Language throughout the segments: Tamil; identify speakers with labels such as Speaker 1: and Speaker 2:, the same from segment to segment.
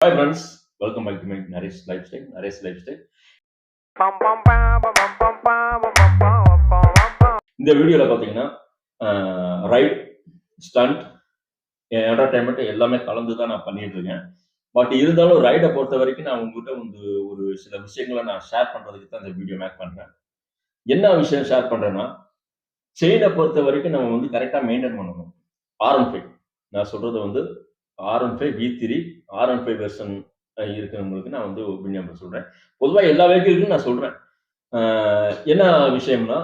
Speaker 1: Hi friends, welcome back to my Naresh Lifestyle. Naresh Lifestyle. இந்த வீடியோல பார்த்தீங்கன்னா ரைட், ஸ்டண்ட், என்டர்டைன்மெண்ட் எல்லாமே கலந்து தான் நான் பண்ணிட்டு இருக்கேன். பட் இருந்தாலும் ரைடை பொறுத்த வரைக்கும் நான் உங்ககிட்ட வந்து ஒரு சில விஷயங்களை நான் ஷேர் பண்றதுக்கு தான் இந்த வீடியோ மேக் பண்றேன். என்ன விஷயம் ஷேர் பண்றேன்னா, செயினை பொறுத்த வரைக்கும் நம்ம வந்து கரெக்டாக மெயின்டைன் பண்ணணும். R15 நான் சொல்றது வந்து R15 V3 R15 வெர்ஷன் இருக்கிறவங்களுக்கு நான் வந்து ஒப்பீனியன் சொல்றேன். பொதுவா எல்லா வெஹிக்கிளுக்கும் நான் சொல்றேன். என்ன விஷயம்னா,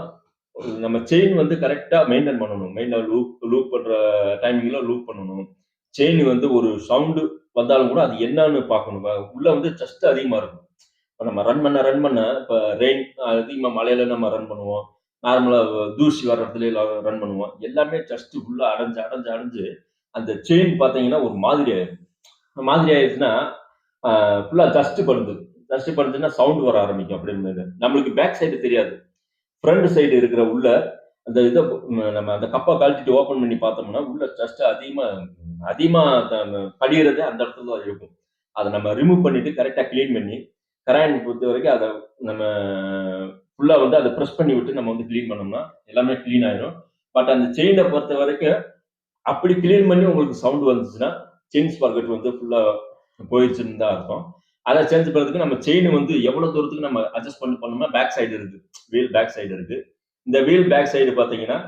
Speaker 1: நம்ம செயின் வந்து கரெக்ட்டா மெயின்டெயின் பண்ணணும். லூப் லூப் பண்ற டைமிங்ல லூப் பண்ணணும். செயின் வந்து ஒரு சவுண்ட் வந்தாலும் கூட அது என்னன்னு பார்க்கணும். உள்ள வந்து டஸ்ட் அதிகமா இருக்கும். இப்ப நம்ம ரன் பண்ண இப்ப ரெயின் அதிகமா மழையில நம்ம ரன் பண்ணுவோம். நார்மலா தூசி வர இடத்துல ரன் பண்ணுவோம். எல்லாமே டஸ்ட் உள்ள அடைஞ்சு அந்த செயின் பார்த்தீங்கன்னா ஒரு மாதிரி ஆயிரும். மாதிரி ஆயிடுச்சுன்னா, ஃபுல்லா டஸ்ட் படுது. டஸ்ட் படுச்சுன்னா சவுண்ட் வர ஆரம்பிக்கும் அப்படின்னு. நம்மளுக்கு பேக் சைடு தெரியாது. ஃப்ரண்ட் சைடு இருக்கிற உள்ள அந்த இத நம்ம அந்த கப்ப கழட்டிட்டு ஓப்பன் பண்ணி பார்த்தோம்னா, உள்ள டஸ்ட் அதிகமா அதிகமா படியிறது அந்த இடத்துல தான் இருக்கும். அத நம்ம ரிமூவ் பண்ணிட்டு கரெக்ட்டா கிளீன் பண்ணி, கராயன் பொறுத்தவரைக்கும் அத நம்ம ஃபுல்லா வந்து அத பிரஸ் பண்ணி விட்டு நம்ம வந்து கிளீன் பண்ணோம்னா, எல்லாமே கிளீன் ஆயிரும். பட் அந்த செயின பொறுத்தவரைக்கும் அப்படி கிளீன் பண்ணி உங்களுக்கு சவுண்ட் வந்துச்சுன்னா, செயின் ஸ்பாக்கெட் வந்து ஃபுல்லா போயிருச்சுன்னு தான் அர்த்தம். அத சேஞ்ச் பண்றதுக்கு நம்ம செயின் வந்து எவ்வளவு தூரத்துக்கு நம்ம அட்ஜஸ்ட் பண்ணோம்னா, பேக் சைடு இருக்கு. வீல் பேக் சைடு இருக்கு. இந்த வீல் பேக் சைடு பார்த்தீங்கன்னா,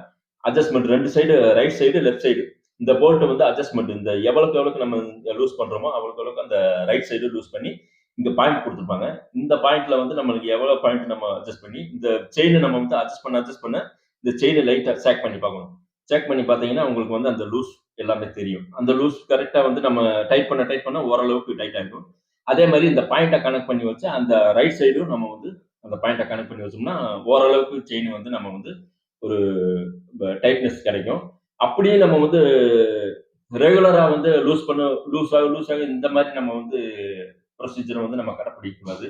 Speaker 1: adjustment 2 side right side, left side. இந்த போல்ட் வந்து அட்ஜஸ்ட்மென்ட் இந்த எவ்வளவுக்கு எவ்வளவுக்கு நம்ம லூஸ் பண்றோமோ, அவ்வளவுக்கு அவ்வளவுக்கு அந்த ரைட் சைடு லூஸ் பண்ணி, இங்க பாயிண்ட் குடுத்திருப்பாங்க. இந்த பாயிண்ட்ல வந்து நம்மளுக்கு எவ்வளவு பாயிண்ட் நம்ம அட்ஜஸ்ட் பண்ணி, இந்த செயின நம்ம வந்து அட்ஜஸ்ட் பண்ண இந்த செயின லைட்டா சேக் பண்ணி பார்க்கணும். செக் பண்ணி பார்த்தீங்கன்னா, உங்களுக்கு வந்து அந்த லூஸ் எல்லாமே தெரியும். அந்த லூஸ் கரெக்ட்டா வந்து நம்ம டைட் பண்ண ஓரளவுக்கு டைட் ஆயிடும். அதே மாரி இந்த பாயிண்ட்ட கனெக்ட் பண்ணி வச்சு, அந்த ரைட் சைடும் நம்ம வந்து அந்த பாயிண்ட்ட கனெக்ட் பண்ணி வச்சோம்னா, ஓரளவுக்கு செயின் வந்து நம்ம வந்து ஒரு டைட்னஸ் கிடைக்கும். அப்படியே நம்ம வந்து ரெகுலரா வந்து லூஸ் ஆக இந்த மாரி நம்ம வந்து ப்ரொசீஜர வந்து நம்ம கடைப்பிடிக்க கூடாது.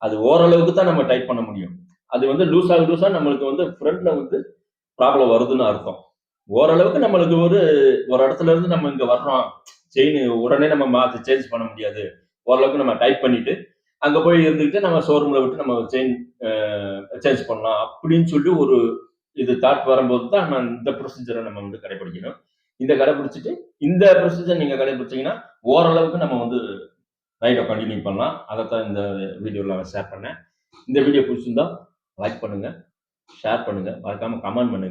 Speaker 1: அது ஓரளவுக்கு தான் நம்ம டைட் பண்ண முடியும். அது வந்து லூஸ் ஆக நம்மளுக்கு வந்து ஃப்ரண்ட்ல வந்து ப்ராப்ளம் வருதுன்னு அர்த்தம். ஓரளவுக்கு நம்மளுக்கு ஒரு ஒரு இடத்துல இருந்து நம்ம இங்க வர்றோம். செயின் உடனே நம்ம மாத்தி சேஞ்ச் பண்ண முடியாது. ஓரளவுக்கு நம்ம டைப் பண்ணிட்டு, அங்க போய் இருந்துகிட்டு நம்ம ஷோரூம்ல விட்டு நம்ம செயின் சேஞ்ச் பண்ணலாம். அப்படின்னு சொல்லி ஒரு இது தாட் வரும்போது தான் நான் இந்த ப்ரொசீஜரை நம்ம வந்து கடைபிடிக்கணும். இந்த கடைபிடிச்சுட்டு, இந்த ப்ரொசீஜர் நீங்க கடைபிடிச்சீங்கன்னா, ஓரளவுக்கு நம்ம வந்து ரைட கன்டின்யூ பண்ணலாம். அதத்தான் இந்த வீடியோல ஷேர் பண்ணேன். இந்த வீடியோ பிடிச்சிருந்தா லைக் பண்ணுங்க, ஷேர் பண்ணுங்க, மறக்காம கமெண்ட் பண்ணுங்க.